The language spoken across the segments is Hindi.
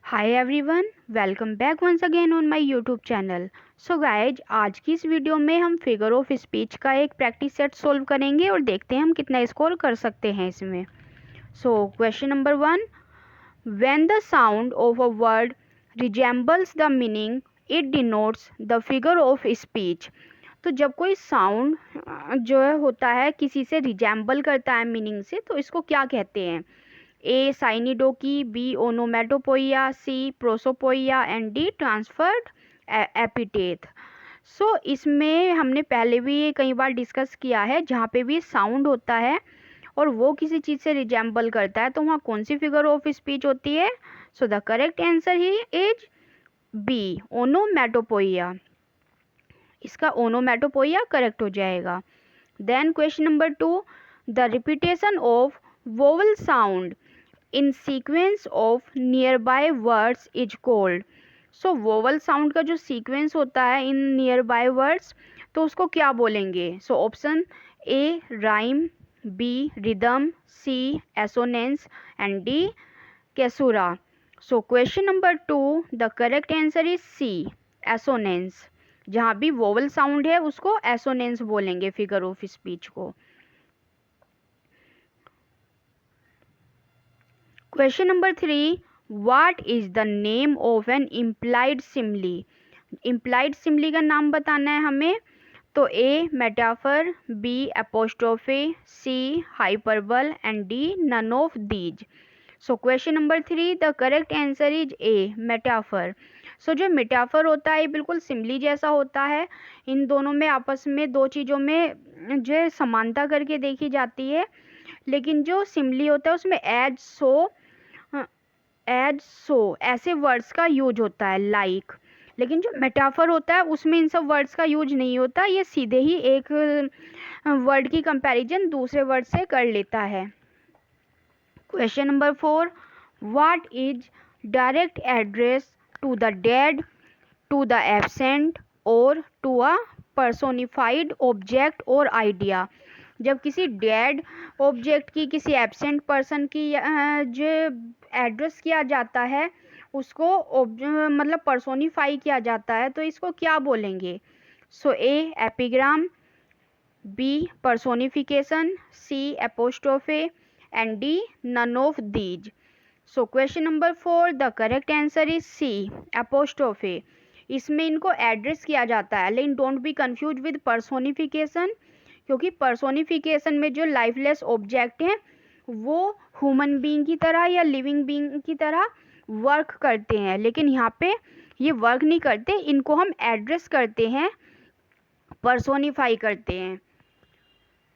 Hi everyone, welcome back once again on my YouTube channel. So guys, आज की इस वीडियो में हम फिगर ऑफ स्पीच का एक प्रैक्टिस सेट सोल्व करेंगे और देखते हैं हम कितना स्कोर कर सकते हैं इसमें। सो question number 1, when the sound of a word resembles the meaning it denotes the figure of speech. तो जब कोई साउंड जो है होता है किसी से रिजेंबल करता है मीनिंग से, तो इसको क्या कहते हैं? A synecdoche, B onomatopoeia, C prosopopoeia and D transferred epithet. So इसमें हमने पहले भी ये कई बार डिस्कस किया है, जहाँ पे भी साउंड होता है और वो किसी चीज़ से रिजेंबल करता है तो वहाँ कौन सी फिगर ऑफ स्पीच होती है? सो द करेक्ट आंसर ही इज बी ओनोमेटोपोइया। इसका ओनोमेटोपोइया करेक्ट हो जाएगा। Then question number 2, the repetition of vowel sound in sequence of near by words is called. So vowel sound का जो सीक्वेंस होता है इन नियर बाय वर्ड्स, तो उसको क्या बोलेंगे? So option A rhyme, B rhythm, C assonance and D caesura. So question number 2, the correct answer is C assonance. जहाँ भी वोवल साउंड है उसको एसोनेंस बोलेंगे फिगर ऑफ स्पीच को। Question number 3, what is the name of an implied simile. Implied simile का नाम बताना है हमें। तो A metaphor, B apostrophe, C hyperbole and D none of these. So question number 3, the correct answer is A metaphor. So जो मेटाफर होता है ये बिल्कुल सिमली जैसा होता है। इन दोनों में आपस में दो चीज़ों में जो समानता करके देखी जाती है, लेकिन जो सिमली होता है उसमें एज सो ऐसे वर्ड्स का यूज होता है लाइक। लेकिन जो मेटाफर होता है उसमें इन सब वर्ड्स का यूज नहीं होता, ये सीधे ही एक वर्ड की कंपैरिजन दूसरे वर्ड से कर लेता है। Question number 4, what is direct address to the dead, to the absent और टू अ पर्सोनिफाइड ऑब्जेक्ट और आइडिया। जब किसी डेड ऑब्जेक्ट की, किसी एब्सेंट पर्सन की जो एड्रेस किया जाता है उसको मतलब पर्सोनिफाई किया जाता है, तो इसको क्या बोलेंगे? So A epigram, B personification, C apostrophe and D none of these. So question number 4, the correct answer is C apostrophe. इसमें इनको एड्रेस किया जाता है, लेकिन don't be confuse with personification, क्योंकि पर्सोनिफिकेशन में जो लाइफलेस ऑब्जेक्ट हैं वो ह्यूमन बीइंग की तरह या लिविंग बीइंग की तरह वर्क करते हैं, लेकिन यहाँ पे ये वर्क नहीं करते, इनको हम एड्रेस करते हैं, पर्सोनिफाई करते हैं।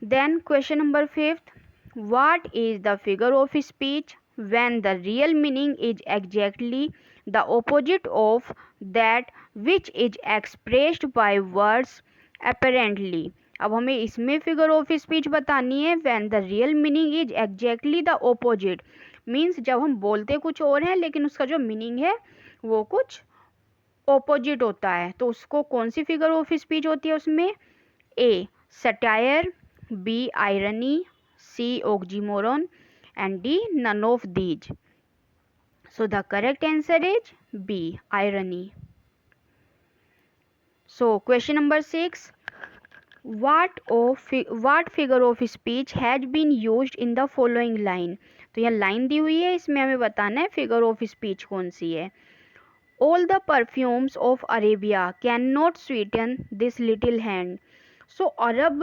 Then question number 5, what is the figure of speech when the real meaning is exactly the opposite of that which is expressed by words apparently. अब हमें इसमें फिगर ऑफ स्पीच बतानी है when the real meaning is exactly the opposite. Means जब हम बोलते कुछ और हैं लेकिन उसका जो मीनिंग है वो कुछ ऑपोजिट होता है, तो उसको कौन सी फिगर ऑफ स्पीच होती है उसमें? A satire, B irony, C oxymoron and D none of these. So the correct answer is B irony. So question number 6, what figure of speech has been used in the following line। तो यह लाइन दी हुई है, इसमें हमें बताना है फिगर ऑफ स्पीच कौन सी है। All the perfumes of Arabia cannot sweeten this little hand। सो अरब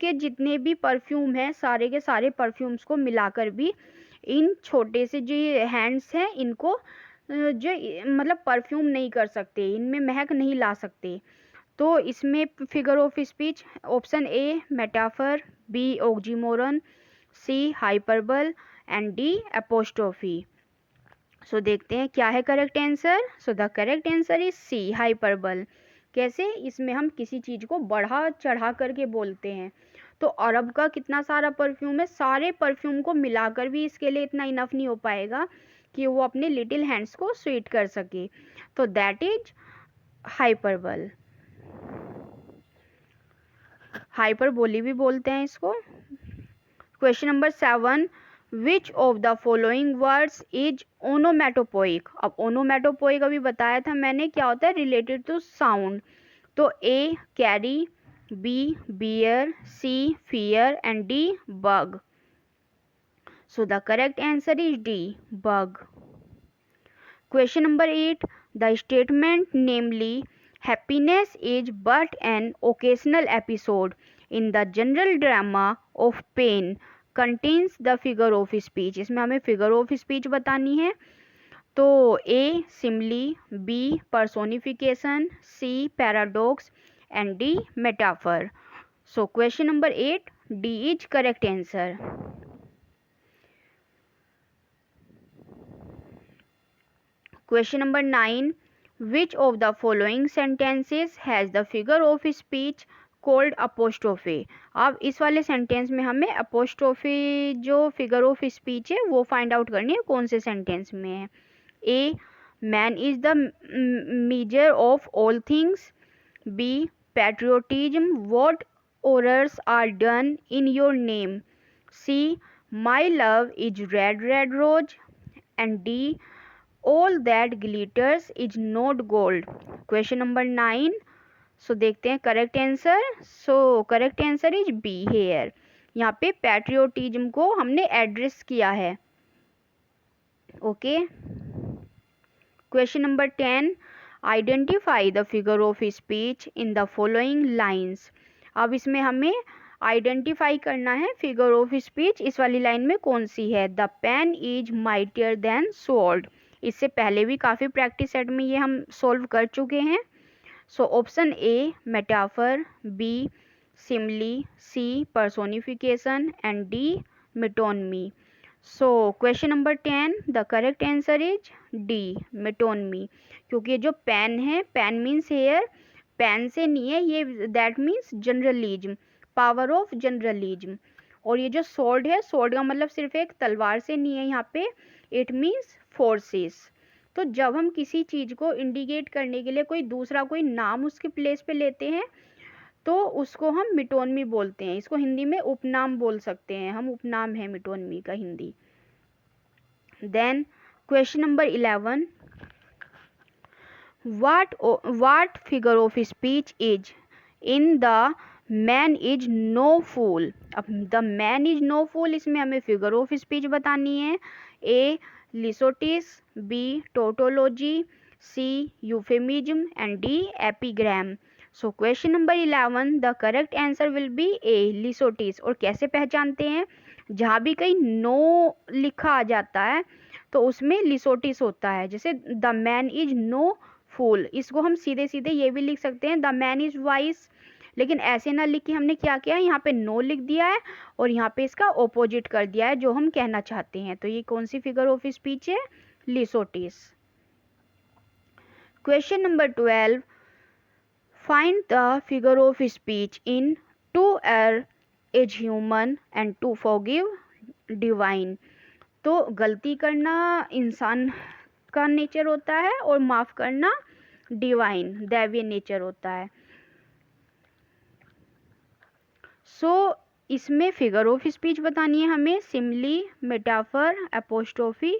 के जितने भी परफ्यूम हैं, सारे के सारे परफ्यूम्स को मिलाकर भी इन छोटे से जो हैंड्स हैं इनको जो मतलब परफ्यूम नहीं कर सकते, इनमें महक नहीं ला सकते। तो इसमें figure of speech option A metaphor, B oxymoron, C hyperbole and D apostrophe. So देखते हैं क्या है correct answer. So the correct answer is C hyperbole. कैसे? इसमें हम किसी चीज़ को बढ़ा चढ़ा करके बोलते हैं। तो अरब का कितना सारा परफ्यूम है, सारे परफ्यूम को मिलाकर भी इसके लिए इतना इनफ नहीं हो पाएगा कि वो अपने लिटिल हैंड्स को स्वीट कर सके, तो दैट इज हाइपरबल। हाइपरबोली भी बोलते हैं इसको। Question number 7, which of the following words is onomatopoeic. अब ओनोमेटोपोइक अभी बताया था मैंने क्या होता है, रिलेटेड टू साउंड। तो A carry, B bear, C fear and D bug. So the correct answer is D, bug. Question number 8. The statement, namely, happiness is but an occasional episode in the general drama of pain, contains the figure of speech. इसमें हमें figure of speech बतानी है। तो A simile, B personification, C paradox and D metaphor. So question number 8, D is correct answer. Question number 9. Which of the following sentences has the figure of speech called apostrophe? अब इस वाले सेंटेंस में हमें apostrophe जो figure of speech है वो फाइंड आउट करनी है कौन से सेंटेंस में है। A. Man is the measure of all things. B. Patriotism. What honors are done in your name? C. My love is red, red rose. And D. All that glitters is not gold. Question number 9. सो देखते हैं correct answer. So correct answer is be here. यहाँ पे पैट्रियोटिज्म को हमने एड्रेस किया है। Okay. Question number 10. Identify the figure of speech in the following lines. अब इसमें हमें आइडेंटिफाई करना है फिगर ऑफ स्पीच इस वाली लाइन में कौन सी है। The pen is mightier than sword. इससे पहले भी काफ़ी प्रैक्टिस सेट में ये हम सॉल्व कर चुके हैं। So option A metaphor, B simile, C personification and D metonymy. So question number 10 the correct answer is D metonymy. क्योंकि जो पेन है, पेन मीन्स हेयर, पेन से नहीं है ये, दैट मीन्स जनरलिज्म, पावर ऑफ जनरलिज्म। और ये जो स्वॉर्ड है, स्वॉर्ड का मतलब सिर्फ एक तलवार से नहीं है यहाँ पे, इट मीन्स फोर्सेस। तो जब हम किसी चीज़ को इंडिकेट करने के लिए कोई दूसरा कोई नाम उसके प्लेस पे लेते हैं तो उसको हम मिटोनमी बोलते हैं। इसको हिंदी में उपनाम बोल सकते हैं हम, उपनाम है मिटोनमी का Hindi. Then question number 11. What figure of speech is in the man is no fool? अब the man is no fool इसमें हमें फिगर ऑफ स्पीच बतानी है। A लिसोटिस, B tautology, C euphemism and D epigram. So question number 11 the correct answer will B A लिसोटिस। और कैसे पहचानते हैं, जहाँ भी कहीं नो लिखा आ जाता है तो उसमें लिसोटिस होता है। जैसे द मैन इज नो फूल, इसको हम सीधे सीधे ये भी लिख सकते हैं द मैन इज वाइस, लेकिन ऐसे ना लिख के हमने क्या किया, यहाँ पे नो लिख दिया है और यहाँ पे इसका ऑपोजिट कर दिया है जो हम कहना चाहते हैं। तो ये कौन सी फिगर ऑफ स्पीच है, litotes. Question number 12. Find the figure of speech in to err is human and to forgive divine. तो गलती करना इंसान का नेचर होता है और माफ़ करना डिवाइन दैवीय नेचर होता है। सो इसमें फिगर ऑफ स्पीच बतानी है हमें, Simli, metaphor, apostrophe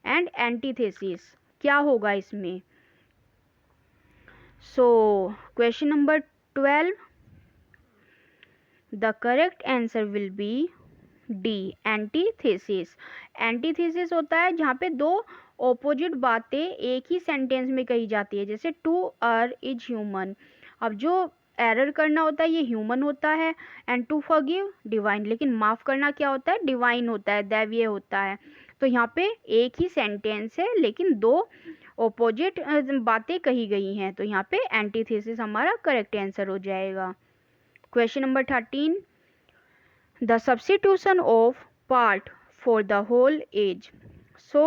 and antithesis. क्या होगा इसमें। सो question number 12 the correct answer will B D antithesis. Antithesis होता है जहाँ पे दो ऑपोजिट बातें एक ही सेंटेंस में कही जाती है, जैसे टू आर इज ह्यूमन। अब जो एरर करना होता है ये ह्यूमन होता है एंड टू फॉरगिव डिवाइन, लेकिन माफ़ करना क्या होता है, डिवाइन होता है, दैवीय होता है। तो यहाँ पे एक ही सेंटेंस है लेकिन दो ऑपोजिट बातें कही गई हैं, तो यहाँ पे एंटीथेसिस हमारा करेक्ट आंसर हो जाएगा। Question number 13. The substitution of part for the whole is. So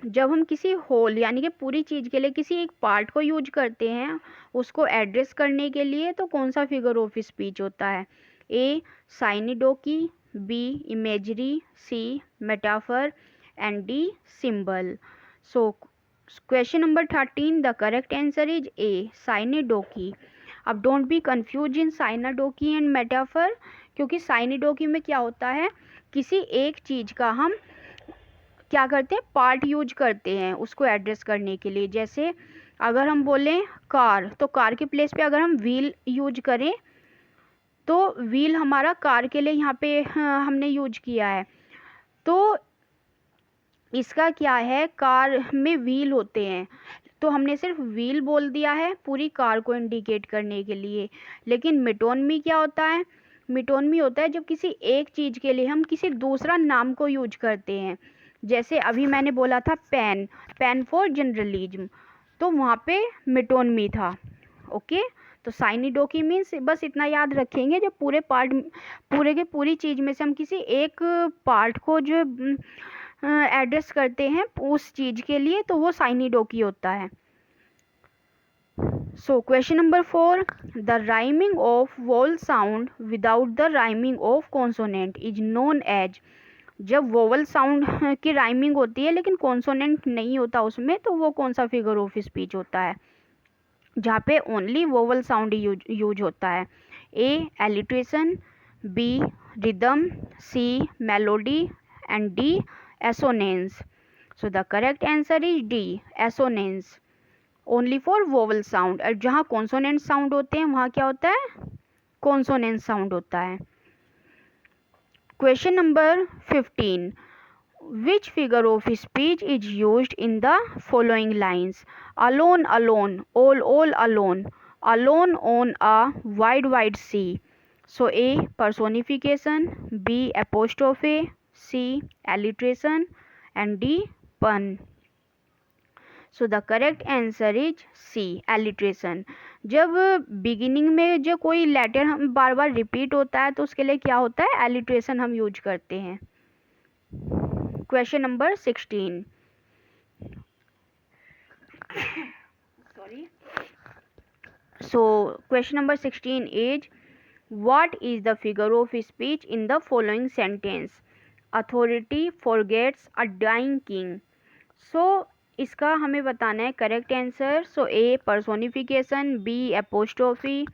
जब हम किसी होल यानी कि पूरी चीज़ के लिए किसी एक पार्ट को यूज करते हैं उसको एड्रेस करने के लिए, तो कौन सा फिगर ऑफ स्पीच होता है। A synecdoche, B imagery, C metaphor and D symbol. So question number 13 the correct answer is A synecdoche. अब don't be confuse in synecdoche and metaphor, क्योंकि साइनिडोकी में क्या होता है, किसी एक चीज़ का हम क्या करते हैं, पार्ट यूज करते हैं उसको एड्रेस करने के लिए। जैसे अगर हम बोलें कार, तो कार के प्लेस पे अगर हम व्हील यूज करें तो व्हील हमारा कार के लिए यहाँ पे हमने यूज किया है। तो इसका क्या है, कार में व्हील होते हैं तो हमने सिर्फ व्हील बोल दिया है पूरी कार को इंडिकेट करने के लिए। लेकिन मेटोनमी क्या होता है, मेटोनमी होता है जब किसी एक चीज़ के लिए हम किसी दूसरा नाम को यूज करते हैं। जैसे अभी मैंने बोला था पेन, पेन फॉर जर्नलिज्म, तो वहाँ पे मेटोनमी था। ओके, तो साइनिडोकी मीन्स बस इतना याद रखेंगे, जब पूरे पार्ट, पूरे के पूरी चीज़ में से हम किसी एक पार्ट को जो एड्रेस करते हैं उस चीज़ के लिए, तो वो साइनिडोकी होता है। So question number 4, the rhyming of vowel sound without the rhyming of consonant is known as. जब वोवल साउंड की राइमिंग होती है लेकिन कॉन्सोनेंट नहीं होता उसमें, तो वो कौन सा फिगर ऑफ स्पीच होता है जहाँ पे ओनली वोवल साउंड यूज होता है? A alliteration, B rhythm, C melody and D assonance. So the correct answer is D assonance, only for vowel sound. और जहाँ कॉन्सोनेंट साउंड होते हैं वहाँ क्या होता है, कॉन्सोनेंट साउंड होता है। Question number 15, which figure of speech is used in the following lines? Alone, alone, all alone, alone on a wide, wide sea. So A personification, B apostrophe, C alliteration and D pun. So the correct answer is C alliteration. जब बिगिनिंग में जो कोई लेटर हम बार बार रिपीट होता है तो उसके लिए क्या होता है, एलिट्रेशन हम यूज करते हैं। Question number 16. Sorry. So question number 16 is, what is the figure of speech in the following sentence? Authority forgets a dying king. So इसका हमें बताना है correct answer. So A personification, B apostrophe,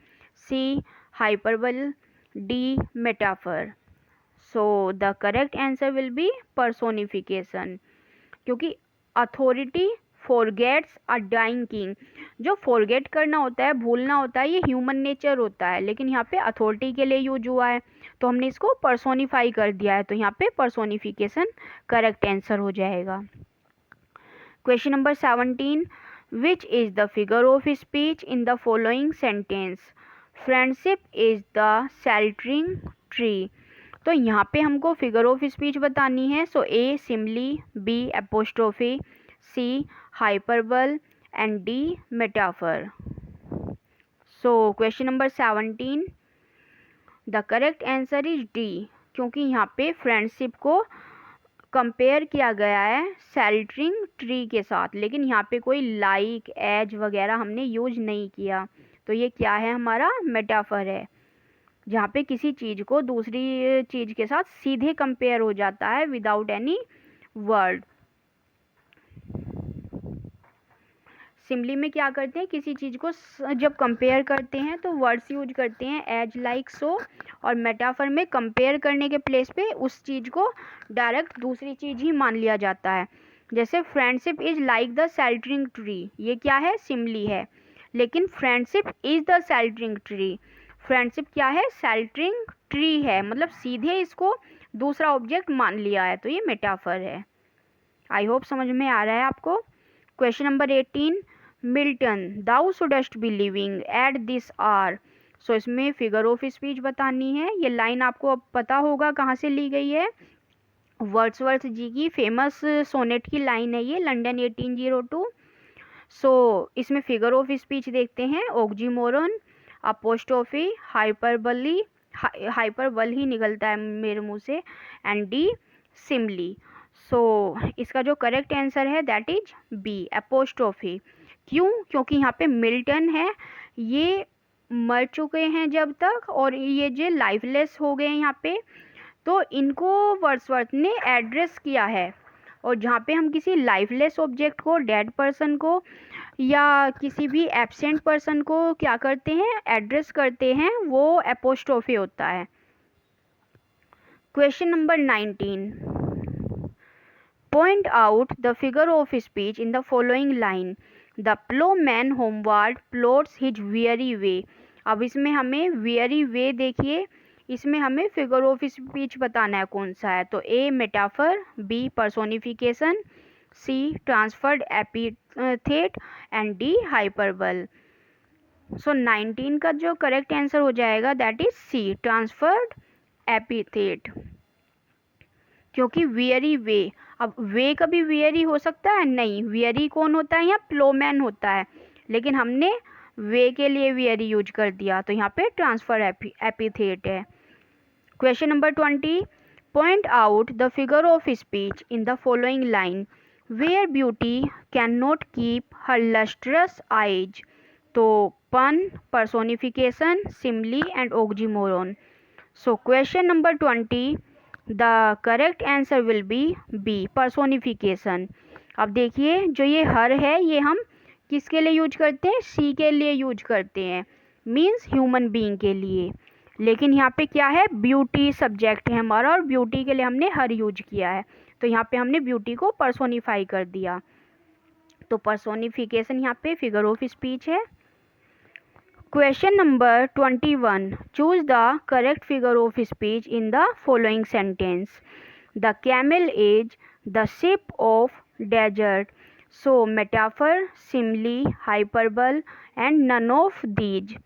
C hyperbole, D metaphor. So the correct answer will be personification, क्योंकि authority forgets a dying king, जो फॉरगेट करना होता है, भूलना होता है, ये ह्यूमन नेचर होता है, लेकिन यहाँ पे अथॉरिटी के लिए यूज हुआ है तो हमने इसको पर्सोनिफाई कर दिया है, तो यहाँ पे पर्सोनिफिकेशन करेक्ट आंसर हो जाएगा। Question number 17, which is the figure of speech in the following sentence? Friendship is the sheltering tree. तो यहाँ पे हमको फिगर ऑफ स्पीच बतानी है। So A simile, B apostrophe, C hyperbole and D metaphor. So question number 17, the correct answer is D, क्योंकि यहाँ पे फ्रेंडशिप को कंपेयर किया गया है शेल्टरिंग ट्री के साथ, लेकिन यहाँ पे कोई लाइक एज वगैरह हमने यूज नहीं किया, तो ये क्या है, हमारा मेटाफर है, जहाँ पे किसी चीज़ को दूसरी चीज़ के साथ सीधे कंपेयर हो जाता है विदाउट एनी वर्ड। सिम्बली में क्या करते हैं, किसी चीज़ को जब कंपेयर करते हैं तो वर्ड्स यूज करते हैं एज, लाइक, सो, और मेटाफर में कंपेयर करने के प्लेस पे उस चीज़ को डायरेक्ट दूसरी चीज़ ही मान लिया जाता है। जैसे friendship is like the sheltering tree, ये क्या है, सिम्बली है, लेकिन friendship is the sheltering tree, friendship क्या है, शेल्टरिंग ट्री है, मतलब सीधे इसको दूसरा ऑब्जेक्ट मान लिया है, तो ये मेटाफर है। आई होप समझ में आ रहा है आपको। Question number 18, Milton thou shouldst be living at this hour. So इसमें फिगर ऑफ स्पीच बतानी है। ये लाइन आपको अब पता होगा कहाँ से ली गई है, वर्ड्सवर्थ जी की फेमस सोनेट की लाइन है ये, लंदन 1802। सो इसमें फिगर ऑफ स्पीच देखते हैं, ऑक्सीमोरन, अपोस्ट्रोफी, हाइपरबली, हाइपरबल ही निकलता है मेरे मुंह से, एंड डी सिमली। सो इसका जो करेक्ट आंसर है दैट इज बी एपोस्ट्रोफी। क्यों, क्योंकि यहाँ पे मिल्टन है, ये मर चुके हैं जब तक, और ये जो लाइफलेस हो गए हैं यहाँ पे, तो इनको वर्ड्सवर्थ ने एड्रेस किया है, और जहाँ पे हम किसी लाइफलेस ऑब्जेक्ट को, डेड पर्सन को या किसी भी एब्सेंट पर्सन को क्या करते हैं, एड्रेस करते हैं, वो एपोस्ट्रोफी होता है। Question number 19, point out the figure of speech in the following line. The plowman homeward plods his weary way. अब इसमें हमें weary way देखिए, इसमें हमें फिगर ऑफ स्पीच बताना है कौन सा है. तो A metaphor, B personification, C transferred epithet and D hyperbole. So 19 का जो करेक्ट आंसर हो जाएगा that is C transferred epithet, क्योंकि वियरी वे. अब वे कभी वियरी हो सकता है नहीं, वियरी कौन होता है यहाँ, प्लोमैन होता है, लेकिन हमने वे के लिए वियरी यूज कर दिया, तो यहाँ पे ट्रांसफर एपिथेट है. Question number 20, point out the figure of speech in the following line. Where beauty cannot keep her lustrous eyes. तो pun, personification, simile and oxymoron. So question number 20, the correct answer will be B personification. अब देखिए जो ये हर है ये हम किसके लिए यूज करते हैं, सी के लिए यूज करते हैं, मीन्स ह्यूमन बीइंग के लिए. लेकिन यहाँ पे क्या है, ब्यूटी सब्जेक्ट है हमारा और ब्यूटी के लिए हमने हर यूज किया है, तो यहाँ पे हमने ब्यूटी को पर्सोनिफाई कर दिया, तो पर्सोनिफिकेशन यहाँ पे फिगर ऑफ स्पीच है. Question number 21. Choose the correct figure of speech in the following sentence. The camel is the ship of desert. So metaphor, simile, hyperbole and none of these.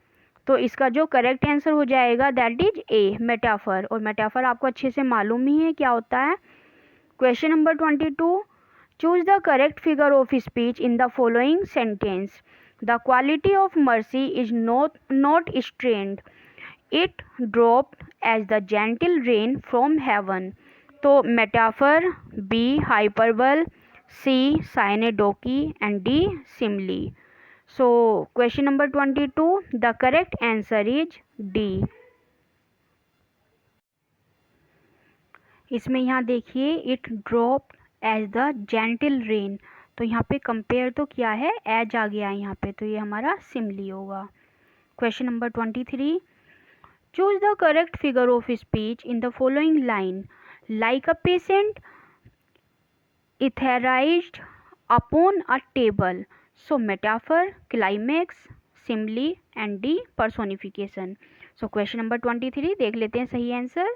तो इसका जो करेक्ट आंसर हो जाएगा दैट इज ए मेटाफर, और मेटाफर आपको अच्छे से मालूम ही है क्या होता है. Question number 22. Choose the correct figure of speech in the following sentence. The quality of mercy is not strained. It dropped as the gentle rain from heaven. तो metaphor, B hyperbole, C synecdoche and D simile. So question number 22, the correct answer is D. इसमें यहाँ देखिए it dropped as the gentle rain, तो यहाँ पे कंपेयर तो क्या है, एज आ गया है यहाँ पे, तो ये हमारा सिमली होगा. Question number 23. Choose the correct figure of speech in the following line. Like a patient etherised upon a table. So metaphor, climax, simile and D personification. So question number 23 देख लेते हैं सही answer.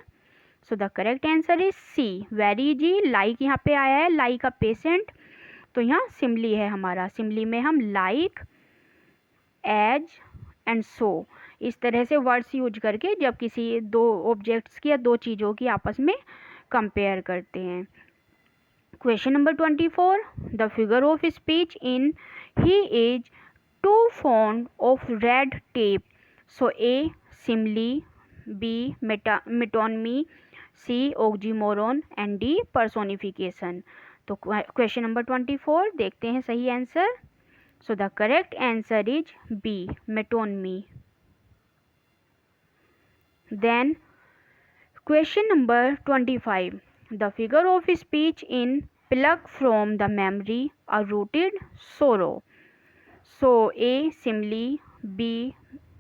So the correct answer is C, very easy. Like यहाँ पे आया है, लाइक अ पेशेंट, तो यहाँ सिमली है हमारा. सिमली में हम लाइक, एज एंड सो इस तरह से वर्ड्स यूज करके जब किसी दो ऑब्जेक्ट्स की या दो चीज़ों की आपस में कंपेयर करते हैं. Question number 24. The figure of speech in he is too fond of red tape. So A simile, B metonymy, C oxymoron and D personification. तो क्वेश्चन नंबर 24 देखते हैं सही answer. So the correct answer is B metonymy. Then question number 25. The figure of speech in pluck from the memory a rooted sorrow. So A simile, B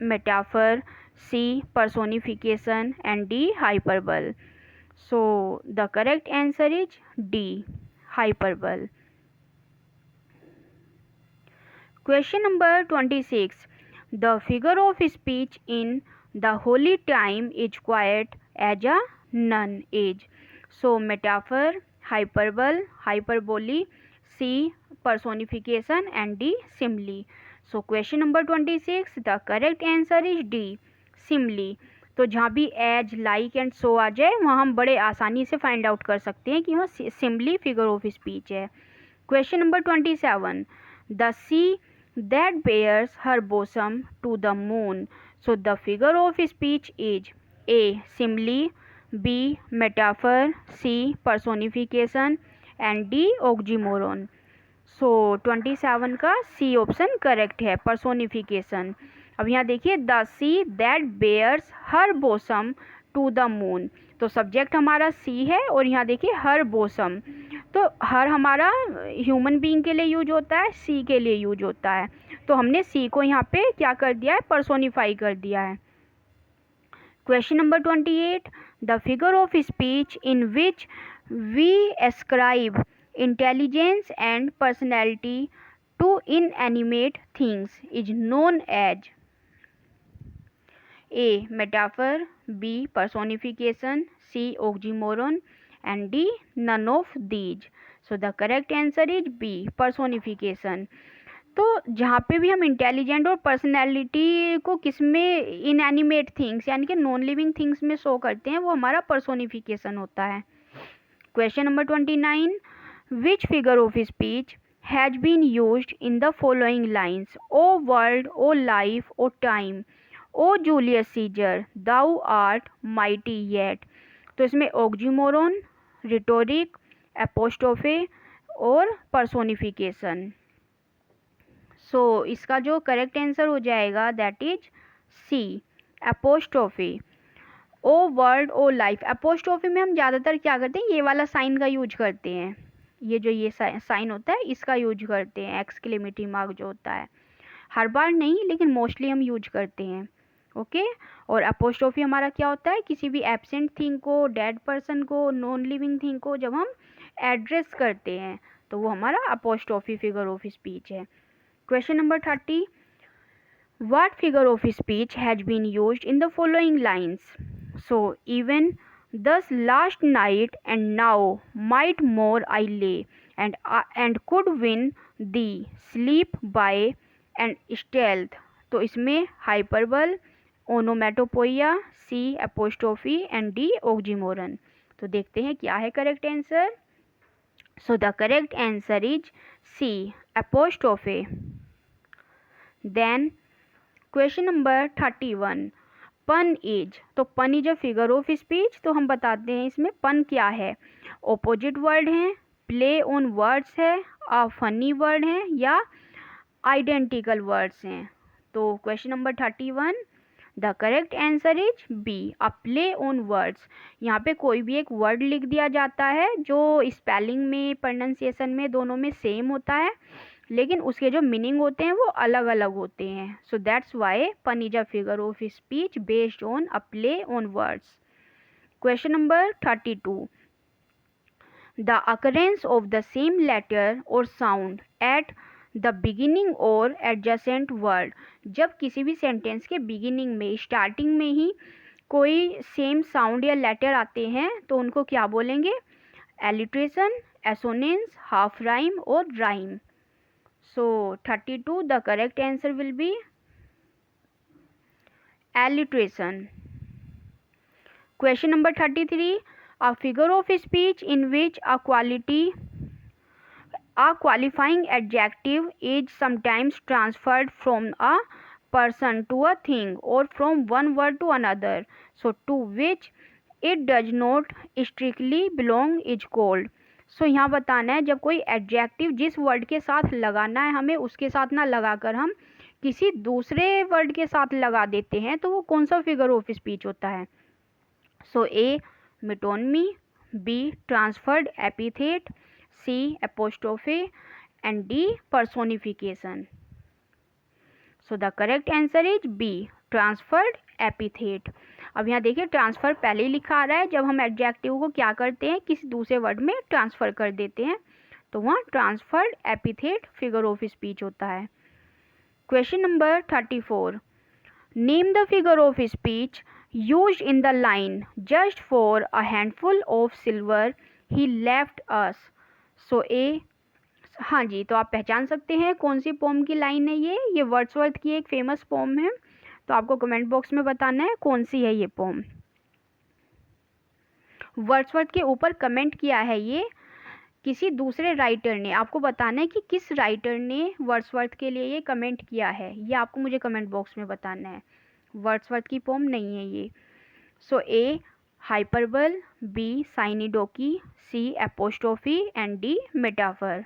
metaphor, C personification and D hyperbole. So the correct answer is D hyperbole. Question number 26. The figure of speech in the holy time is quiet as a nun is. So metaphor, hyperbole, hyperbole, C personification and D simile. So question number 26, the correct answer is D simile. तो जहाँ भी एज, लाइक एंड सो आ जाए वहाँ हम बड़े आसानी से फाइंड आउट कर सकते हैं कि वह सिमली फिगर ऑफ स्पीच है. Question number 27. The sea that bares her bosom to the moon. So the figure of speech is A simile, B metaphor, C personification and D oxymoron. So 27 का सी ऑप्शन करेक्ट है, पर्सोनिफिकेशन. अब यहाँ देखिए the sea that bares her bosom to the moon, तो सब्जेक्ट हमारा सी है और यहाँ देखिए हर बोसम, तो हर हमारा ह्यूमन बीइंग के लिए यूज होता है, सी के लिए यूज होता है, तो हमने सी को यहाँ पे क्या कर दिया है, पर्सोनिफाई कर दिया है. Question number 28. The figure of speech in which we ascribe intelligence and personality to inanimate things is known as A. Metaphor, B. Personification, C. Oxymoron, and D. None of these. So the correct answer is B. Personification. तो जहाँ पे भी हम इंटेलिजेंट और पर्सनैलिटी को किस में इनएनिमेट थिंग्स यानी कि नॉन लिविंग थिंग्स में शो करते हैं वो हमारा पर्सोनिफिकेशन होता है. Question number 29. Which figure of speech has been used in the following lines? O world, O life, O time, O Julius Caesar, thou art mighty yet. तो इसमें ऑक्सीमोरोन, रिटोरिक, एपोस्ट्रोफे और पर्सोनिफिकेशन. सो इसका जो करेक्ट आंसर हो जाएगा that is C, apostrophe. O word O life. Apostrophe में हम ज़्यादातर क्या करते हैं, ये वाला साइन का यूज करते हैं. ये जो ये साइन होता है इसका यूज करते हैं, एक्सक्लेमेटरी मार्क जो होता है. हर बार नहीं लेकिन मोस्टली हम यूज करते हैं. ओके. और एपोस्ट्रोफी हमारा क्या होता है, किसी भी एब्सेंट थिंग को, डेड पर्सन को, नॉन लिविंग थिंग को जब हम एड्रेस करते हैं तो वो हमारा एपोस्ट्रोफी फिगर ऑफ स्पीच है. Question number 30. What figure of speech has been used in the following lines? So, even thus last night and now might more I lay and could win thee sleep by and stealth. तो इसमें hyperbole, onomatopoeia, C apostrophe and D oxymoron. तो देखते हैं क्या है correct answer. So the correct answer is C apostrophe. Then question number 31. पन इज. तो पन is a figure of speech. तो हम बताते हैं इसमें पन क्या है. ऑपोजिट वर्ड है, प्ले ऑन वर्ड्स है, अ फनी वर्ड है या आइडेंटिकल वर्ड्स हैं. तो question number 31, the correct answer is B, a play on words. यहाँ पे कोई भी एक वर्ड लिख दिया जाता है जो स्पेलिंग में, प्रोनाउंसिएशन में दोनों में सेम होता है लेकिन उसके जो मीनिंग होते हैं वो अलग अलग होते हैं. So that's why pun is a figure of speech based on a play on words. Question number 32. The occurrence of the same letter और साउंड एट द बिगिनिंग और एडजेसेंट वर्ड. जब किसी भी सेंटेंस के बिगिनिंग में, स्टार्टिंग में ही कोई सेम साउंड या लेटर आते हैं तो उनको क्या बोलेंगे? एलिट्रेशन, एसोनेंस, हाफ राइम और rhyme. So 32, the correct answer will be alliteration. Question number 33. A figure of speech in which a qualifying adjective is sometimes transferred from a person to a thing or from one word to another, so to which it does not strictly belong is called. सो यहाँ बताना है जब कोई एडजेक्टिव जिस वर्ड के साथ लगाना है हमें उसके साथ ना लगाकर हम किसी दूसरे वर्ड के साथ लगा देते हैं तो वो कौन सा फिगर ऑफ स्पीच होता है. So A metonymy, B transferred epithet, C apostrophe and D personification. So the correct answer is B, transferred epithet. अब यहाँ देखिए ट्रांसफ़र पहले ही लिखा आ रहा है, जब हम एडजेक्टिव को क्या करते हैं किसी दूसरे वर्ड में ट्रांसफ़र कर देते हैं तो वहाँ transferred epithet figure of speech होता है. Question number 34. Name the figure of speech used in the line just for a handful of silver he left us. So A, हाँ जी, तो आप पहचान सकते हैं कौन सी पोम की लाइन है ये वर्ड्सवर्थ की एक फेमस पोम है. तो आपको कमेंट बॉक्स में बताना है कौन सी है ये पोम. वर्ड्सवर्थ के ऊपर कमेंट किया है ये किसी दूसरे राइटर ने. आपको बताना है कि किस राइटर ने वर्ड्सवर्थ के लिए ये कमेंट किया है, ये आपको मुझे कमेंट बॉक्स में बताना है. वर्ड्सवर्थ की पोम नहीं है ये. So A hyperbole, B synecdoche, C apostrophe and D metaphor.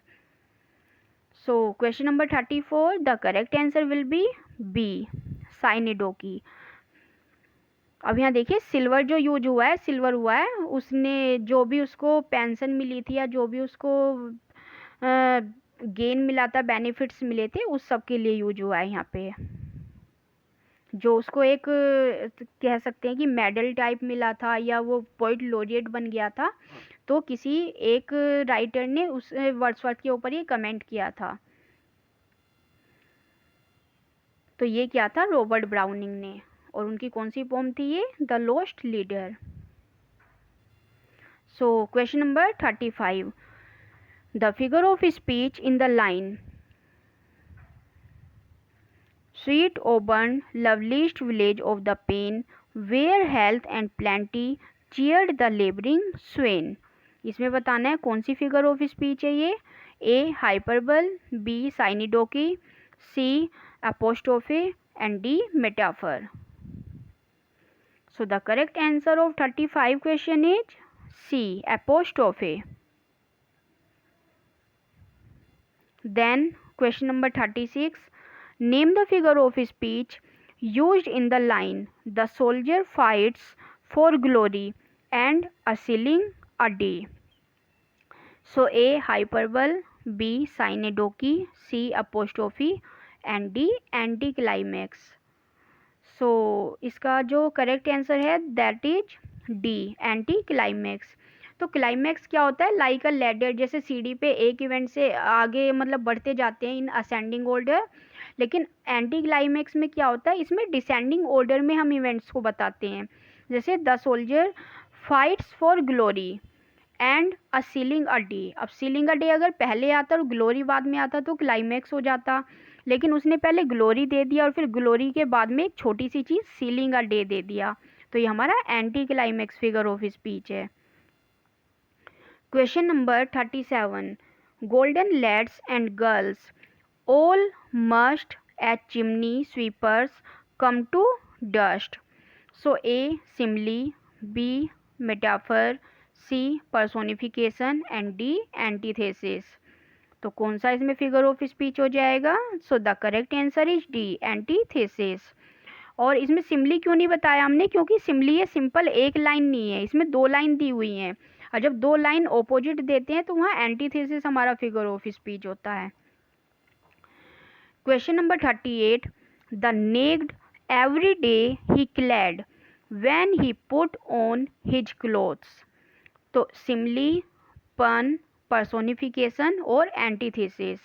So question number 34, the correct answer will be B synecdoche. अब यहाँ देखिए सिल्वर जो यूज हुआ है, सिल्वर हुआ है उसने जो भी उसको पेंशन मिली थी या जो भी उसको गेन मिला था, बेनिफिट्स मिले थे, उस सब के लिए यूज हुआ है यहाँ पे. जो उसको एक कह सकते हैं कि मेडल टाइप मिला था या वो पोइट लॉरिएट बन गया था, तो किसी एक राइटर ने उस वर्ड्सवर्थ के ऊपर ये कमेंट किया था। तो ये क्या था, रॉबर्ट ब्राउनिंग ने, और उनकी कौन सी पोम थी ये, the lost leader. So question number 35, the figure of speech in the line Sweet Auburn, loveliest village of the plain, where health and plenty cheered the laboring swain। इसमें बताना है कौन सी फिगर ऑफ स्पीच है ये, A hyperbole, B synecdoche, C apostrophe and D metaphor. So the correct answer of 35 question is C, apostrophe. Then question number 36, name the figure of speech used in the line the soldier fights for glory and a shilling a day। So A hyperbole, B synecdoche, C apostrophe and D anticlimax। सो इसका जो करेक्ट आंसर है that is D, anti climax. तो क्लाइमैक्स क्या होता है, लाइक अ लैडर, जैसे सीढ़ी पे एक इवेंट से आगे मतलब बढ़ते जाते हैं इन असेंडिंग ऑर्डर, लेकिन एंटी क्लाइमैक्स में क्या होता है, इसमें डिसेंडिंग ऑर्डर में हम इवेंट्स को बताते हैं। जैसे the soldier fights for glory and a ceiling a day. अब सीलिंग अ डे अगर पहले आता और ग्लोरी बाद में आता तो क्लाइमैक्स हो जाता, लेकिन उसने पहले ग्लोरी दे दिया और फिर ग्लोरी के बाद में एक छोटी सी चीज़ सीलिंग अ डे दे दिया, तो ये हमारा anticlimax figure of speech है। Question number 37, golden lads and girls all must as chimney sweepers come to dust. So A simile, B metaphor, C personification and D antithesis. तो कौन सा इसमें फिगर ऑफ स्पीच हो जाएगा, so the correct answer is D, antithesis. और इसमें सिमली क्यों नहीं बताया हमने, क्योंकि सिमली ये सिंपल एक लाइन नहीं है, इसमें दो लाइन दी हुई हैं, और जब दो लाइन ऑपोजिट देते हैं तो वहाँ एंटीथेसिस हमारा फिगर ऑफ स्पीच होता है। Question number 38, the naked every day he clad when he put on his clothes। तो सिमली, पन, पर्सोनिफिकेशन और antithesis.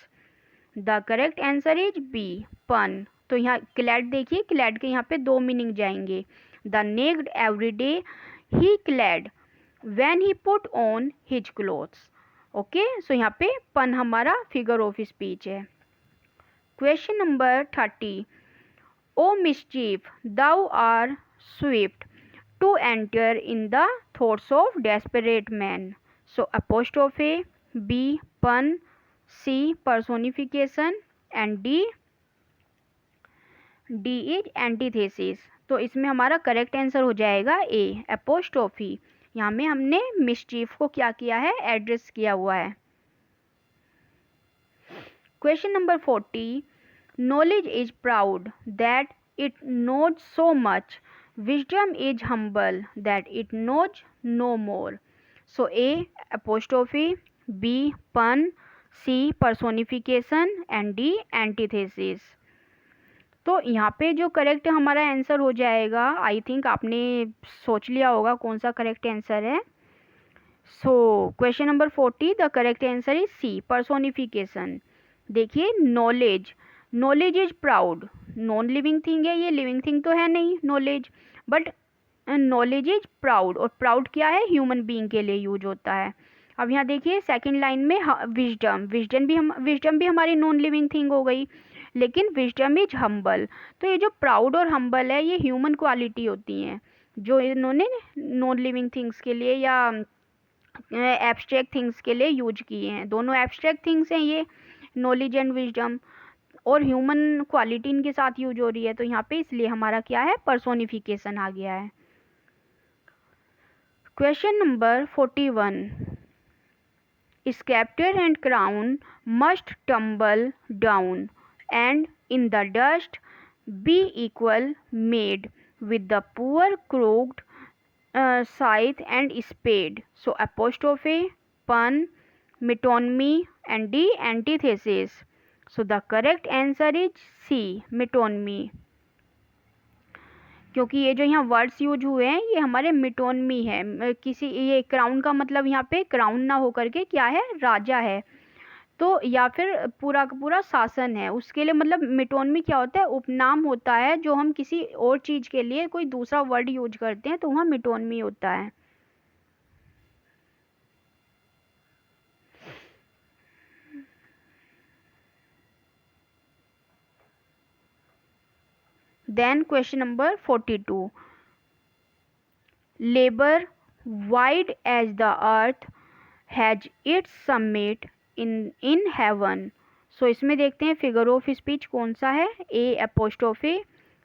The correct answer is B, pun. तो यहाँ क्लैड देखिए, क्लैड के यहाँ पे दो मीनिंग जाएंगे, the naked every day he clad when he put on his clothes. Okay, so यहाँ पे पन हमारा फिगर ऑफ स्पीच है। Question number 30, O mischief thou are swift to enter in the thoughts of desperate men। So apostrophe, B pun, C personification and D is antithesis। तो इसमें हमारा करेक्ट आंसर हो जाएगा ए, एपोस्ट्रोफी। यहाँ में हमने मिस्चीफ को क्या किया है, एड्रेस किया हुआ है। Question number 40, knowledge is proud that it knows so much, wisdom is humble that it knows no more। So A apostrophe, B pun, C personification and D antithesis। तो यहाँ पे जो करेक्ट हमारा आंसर हो जाएगा, आई थिंक आपने सोच लिया होगा कौन सा करेक्ट आंसर है। So question number 40, the correct answer is C, personification. देखिए knowledge, knowledge is proud, non living thing है, ये लिविंग थिंग तो है नहीं knowledge, but knowledge is proud, और प्राउड क्या है, ह्यूमन बीइंग के लिए यूज होता है। अब यहाँ देखिए सेकंड लाइन में विजडम, विजडम भी हमारी नॉन लिविंग थिंग हो गई, लेकिन विजडम इज हम्बल। तो ये जो प्राउड और हम्बल है ये ह्यूमन क्वालिटी होती हैं जो इन्होंने नॉन लिविंग थिंग्स के लिए या एब्स्ट्रैक्ट थिंग्स के लिए यूज किए हैं। दोनों एब्स्ट्रैक्ट थिंग्स हैं ये, नॉलेज एंड विजडम, और ह्यूमन क्वालिटी इनके साथ यूज हो रही है, तो यहाँ पे इसलिए हमारा क्या है, पर्सोनिफिकेशन आ गया है। Question number 41, sceptre and crown must tumble down and in the dust be equal made with the poor crooked scythe and spade। So apostrophe, pun, metonymy and D antithesis। So the correct answer is C, metonymy। क्योंकि ये जो यहाँ वर्ड्स यूज हुए हैं ये हमारे मिटोनमी है। किसी ये क्राउन का मतलब यहाँ पे क्राउन ना होकर के क्या है, राजा है, तो या फिर पूरा का पूरा शासन है, उसके लिए मतलब मिटोनमी क्या होता है, उपनाम होता है जो हम किसी और चीज के लिए कोई दूसरा वर्ड यूज करते हैं तो वहाँ मिटोनमी होता है। Then question number 42. Labor wide as the earth has its summit in heaven. So इसमें देखते हैं फिगर ऑफ स्पीच कौन सा है, A apostrophe,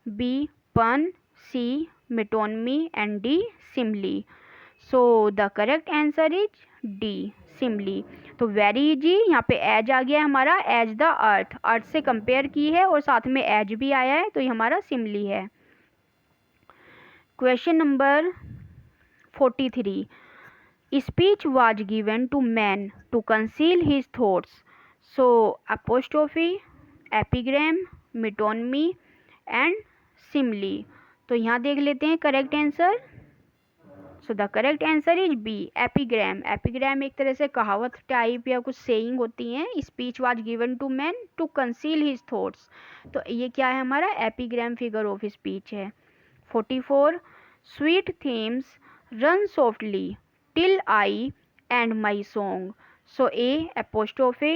B pun, C metonymy and D simile. So the correct answer is D simile. तो वेरी इजी, यहाँ पे एज आ गया है हमारा, एज द अर्थ से कंपेयर की है और साथ में एज भी आया है, तो ये हमारा सिमली है। Question number 43. Speech was given to man to conceal his thoughts. So apostrophe, epigram, metonymy and simile. तो यहाँ देख लेते हैं correct answer. So the correct answer is B epigram. Epigram एक तरह से कहावत टाइप या कुछ सेइंग होती हैं। Speech was given to man to conceal his thoughts, तो ये क्या है हमारा एपिग्राम फिगर ऑफ स्पीच है। 44. Sweet Thames run softly till I end my song. So A apostrophe,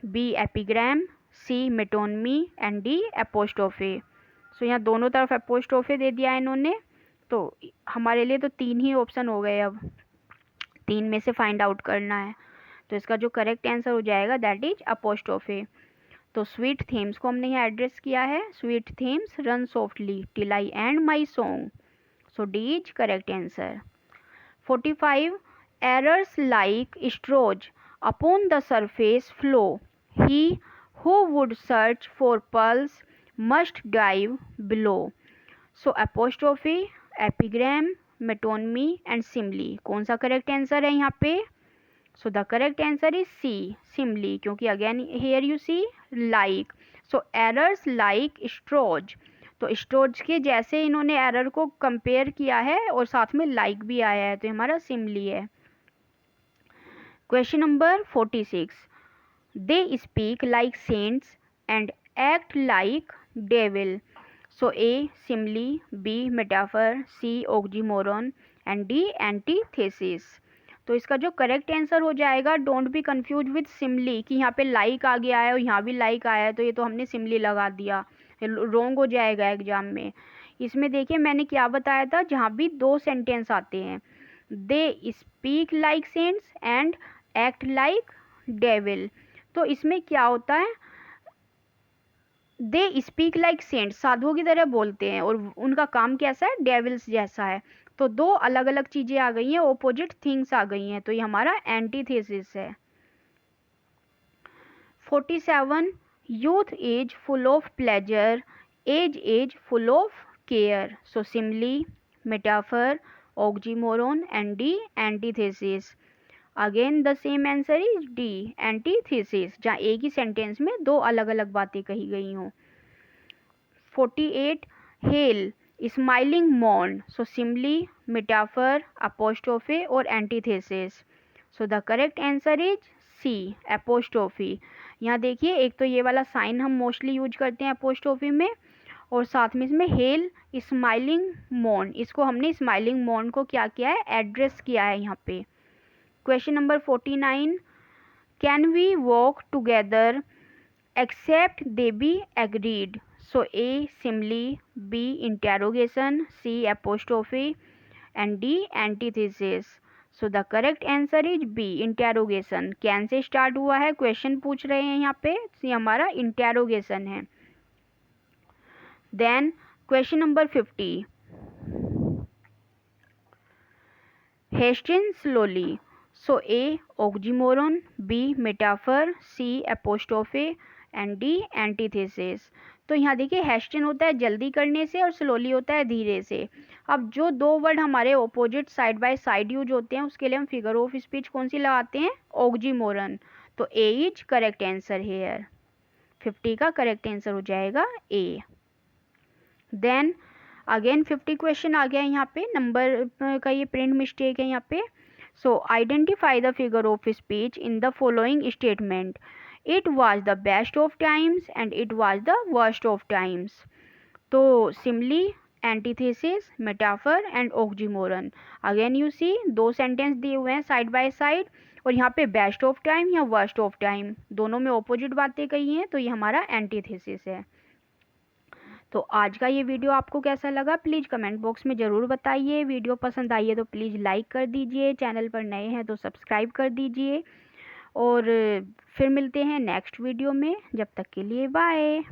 B epigram, C metonymy and D apostrophe. सो यहाँ दोनों तरफ एपोस्ट्रोफे दे दिया है इन्होंने, तो हमारे लिए तो 3 ही ऑप्शन हो गए, अब 3 में से फाइंड आउट करना है। तो इसका जो करेक्ट आंसर हो जाएगा दैट इज अपोस्ट्रोफे। तो स्वीट थीम्स को हमने यहाँ एड्रेस किया है, sweet Thames run softly till I end my song. So D is correct answer. 45. Errors like straws upon the surface flow, he who would search for pearls must dive below. So apostrophe, epigram, metonymy and simile, कौन सा करेक्ट आंसर है यहाँ पे? So the correct answer is C simile, क्योंकि again here you see like, so errors like straws, तो स्ट्रोज के जैसे इन्होंने एरर को कंपेयर किया है और साथ में लाइक भी आया है, तो हमारा सिमली है। Question number 46. They speak like saints and act like devil. So A simile, B metaphor, C oxymoron and D antithesis. तो इसका जो करेक्ट आंसर हो जाएगा, don't be confuse with Simli कि यहाँ पे लाइक आ गया है और यहाँ भी लाइक आया है तो ये तो हमने सिमली लगा दिया, रॉन्ग हो जाएगा एग्जाम में। इसमें देखिए मैंने क्या बताया था, जहाँ भी 2 सेंटेंस आते हैं, they speak like saints and act like devil, तो इसमें क्या होता है, दे स्पीक लाइक सेंट्स साधुओं की तरह बोलते हैं और उनका काम कैसा है, डेविल्स जैसा है, तो 2 अलग अलग चीजें आ गई हैं, ओपोजिट थिंग्स आ गई हैं, तो ये हमारा एंटीथेसिस है। 47. Youth is full of pleasure, age is full of care. So simile, metaphor, oxymoron and D antithesis. Again the same answer is D antithesis, जहाँ एक ही सेंटेंस में 2 अलग अलग बातें कही गई हों। 48. Hail smiling morn. So simile, metaphor, apostrophe और antithesis. So the correct answer is C apostrophe. यहाँ देखिए एक तो ये वाला साइन हम मोस्टली यूज करते हैं अपोस्ट्रोफी में, और साथ में इसमें हेल स्माइलिंग मॉर्न, इसको हमने स्माइलिंग मॉर्न को क्या किया है, एड्रेस किया है यहाँ पे। Question number 49. Can we walk together except they be agreed. So A simile, B interrogation, C apostrophe and D antithesis. So the correct answer is B interrogation. Can से स्टार्ट हुआ है, क्वेश्चन पूछ रहे हैं यहाँ पे, ये हमारा इंटेरोगेशन है। Then question number 50. Hasten slowly. So A oxymoron, B metaphor, C apostrophe and D antithesis. तो यहाँ देखिए हेस्टिन होता है जल्दी करने से और स्लोली होता है धीरे से। अब जो 2 वर्ड हमारे opposite side by side use होते हैं उसके लिए हम फिगर ऑफ स्पीच कौन सी लगाते हैं, ऑक्सीमोरन, तो ए इज करेक्ट आंसर हेयर। 50 का करेक्ट आंसर हो जाएगा ए। देन अगेन 50 क्वेश्चन आ गया यहाँ पे, नंबर का ये प्रिंट मिस्टेक है यहाँ पे। So identify the figure of speech in the following statement, it was the best of times and it was the worst of times. तो simile, antithesis, metaphor and oxymoron. Again you see, दो सेंटेंस दिए हुए हैं साइड बाय साइड, और यहाँ पे बेस्ट ऑफ टाइम या वर्स्ट ऑफ टाइम, दोनों में ऑपोजिट बातें कही हैं, तो ये हमारा एंटीथेसिस है। तो आज का ये वीडियो आपको कैसा लगा प्लीज़ कमेंट बॉक्स में ज़रूर बताइए। वीडियो पसंद आई है तो प्लीज़ लाइक कर दीजिए, चैनल पर नए हैं तो सब्सक्राइब कर दीजिए, और फिर मिलते हैं नेक्स्ट वीडियो में। जब तक के लिए बाय।